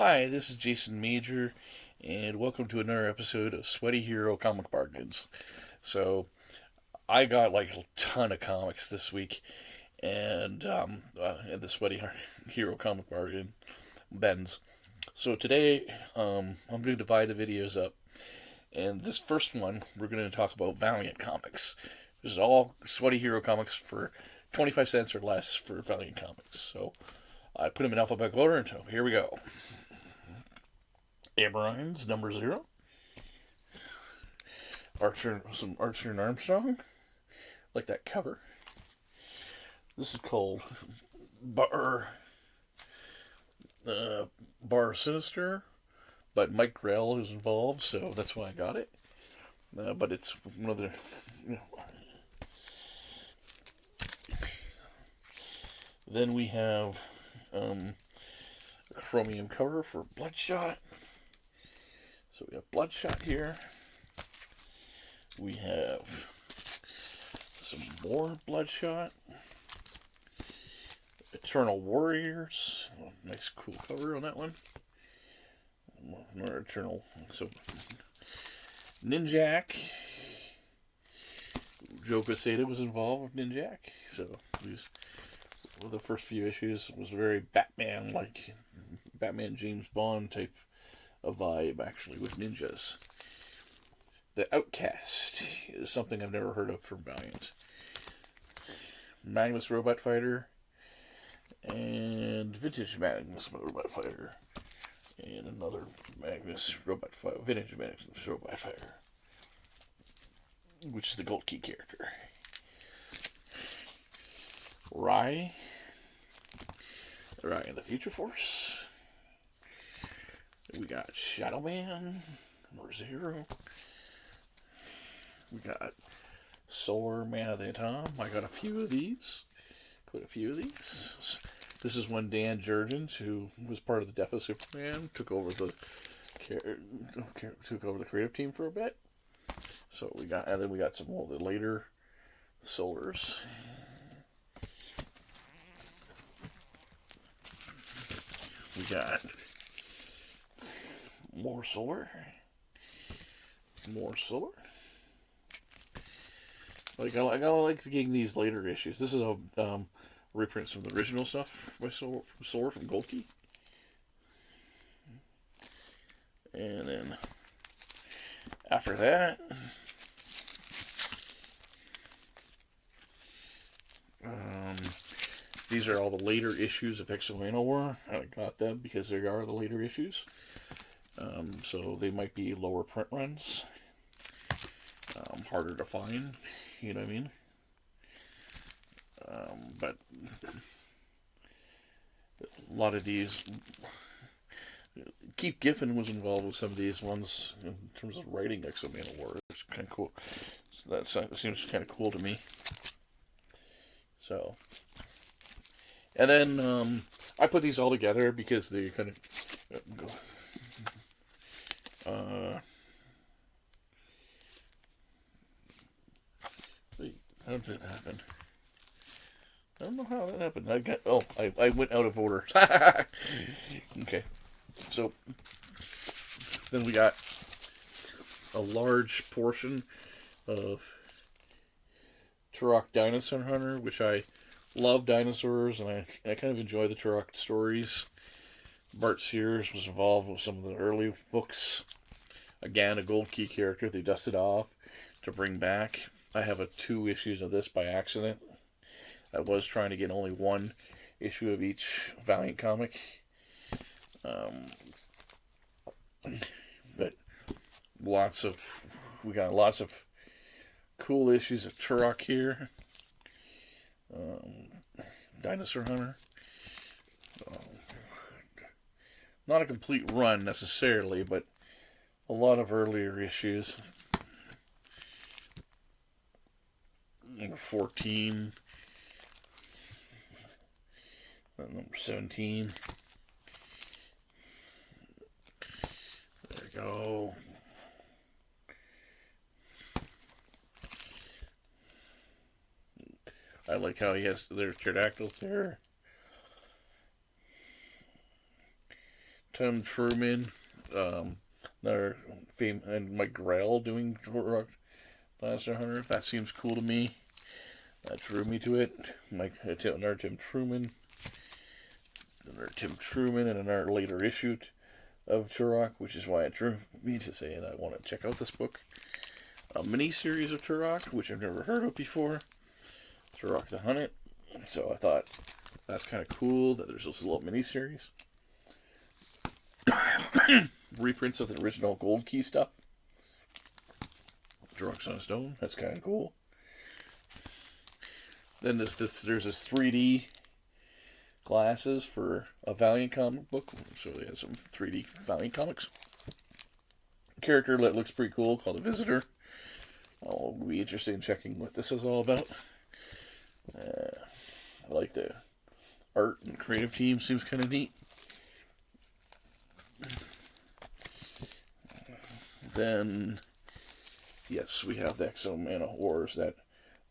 Hi, this is Jason Major, and welcome to another episode of Sweaty Hero Comic Bargains. So, I got like a ton of comics this week, and at the Sweaty Hero Comic Bargain bends. So today, I'm going to divide the videos up, and this first one we're going to talk about Valiant comics. This is all Sweaty Hero comics for 25 cents or less for Valiant comics. So I put them in alphabetical order, and so here we go. Aberines, number 0. Archer and Armstrong. Like that cover. This is called Bar Sinister, but Mike Grell is involved, so that's why I got it. But it's one of the. Then we have a chromium cover for Bloodshot. So we have Bloodshot here. We have some more Bloodshot. Eternal Warriors. Oh, nice cool cover on that one. Another Eternal. So Ninjak. Joe Quesada was involved with Ninjak. So these the first few issues was very Batman-like, Batman James Bond type of vibe, actually, with ninjas. The Outcast is something I've never heard of from Valiant. Magnus Robot Fighter and Vintage Magnus Robot Fighter and another Vintage Magnus Robot Fighter, which is the Gold Key character. Rai and the Future Force. We got Shadow Man, number 0. We got Solar Man of the Atom. I got a few of these. Quite a few of these. This is when Dan Jurgens, who was part of the Death of Superman, took over the creative team for a bit. So we got some more of the later Solars. We got more Solar. Like I like getting these later issues. This is a reprint of the original stuff by Solar from Gold Key. And then after that, these are all the later issues of X War. I got them because they are the later issues. So they might be lower print runs, harder to find. You know what I mean? But a lot of these. Keith Giffen was involved with some of these ones in terms of writing X-Men War. It's kind of cool. So that seems kind of cool to me. So, and then I put these all together because they kind of. Wait, how did it happen? I don't know how that happened. I went out of order. Okay, so then we got a large portion of Turok Dinosaur Hunter, which I love dinosaurs, and I kind of enjoy the Turok stories. Bart Sears was involved with some of the early books. Again, a Gold Key character they dusted off to bring back. I have 2 issues of this by accident. I was trying to get only 1 issue of each Valiant comic. But we got lots of cool issues of Turok here. Dinosaur Hunter. Not a complete run necessarily, but a lot of earlier issues. Number 14. Number 17. There we go. I like how he has their pterodactyls there. Tim Truman, another fame, and Mike Grell doing Turok Monster Hunter. That seems cool to me. That drew me to it. Another Tim Truman. Another Tim Truman and another later issue of Turok, which is why it drew me to say, and I want to check out this book. A mini-series of Turok, which I've never heard of before. Turok the Hunt. So I thought that's kind of cool that there's this little mini-series. Reprints of the original Gold Key stuff. Turok Son of Stone. That's kind of cool. Then there's this 3D glasses for a Valiant comic book. So they have some 3D Valiant comics. A character that looks pretty cool called the Visitor. I'll be interested in checking what this is all about. I like the art and creative team. Seems kind of neat. Then, yes, we have the X-O Manowars that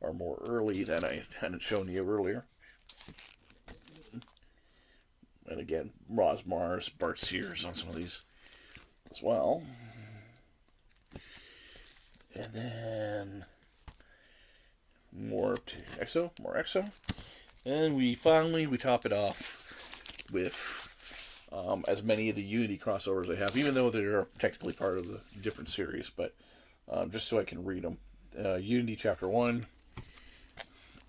are more early than I hadn't shown you earlier. And again, Roz Mars, Bart Sears on some of these as well. And then more X-O. And we top it off with as many of the Unity crossovers I have, even though they're technically part of the different series, but just so I can read them. Unity Chapter 1,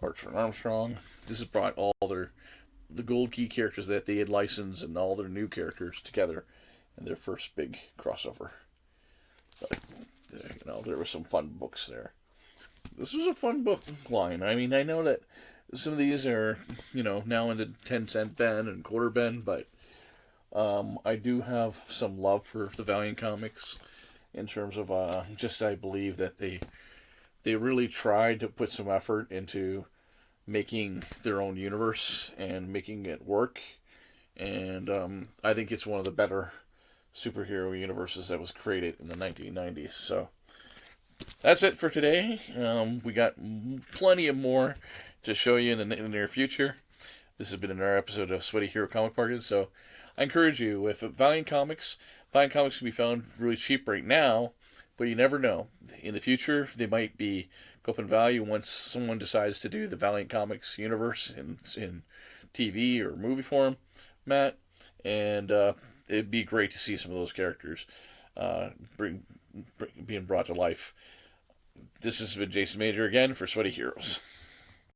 Archer and Armstrong. This has brought all the Gold Key characters that they had licensed and all their new characters together in their first big crossover. But, there were some fun books there. This was a fun book line. I mean, I know that some of these are, now in the 10-cent bin and quarter bin, but I do have some love for the Valiant comics in terms of I believe that they really tried to put some effort into making their own universe and making it work. And I think it's one of the better superhero universes that was created in the 1990s. So that's it for today. We got plenty of more to show you in the near future. This has been another episode of Sweaty Hero Comic Party. So I encourage you, if Valiant Comics can be found really cheap right now, but you never know. In the future, they might be go up in value once someone decides to do the Valiant Comics universe in TV or movie form, Matt. And it'd be great to see some of those characters being brought to life. This has been Jason Major again for Sweaty Heroes.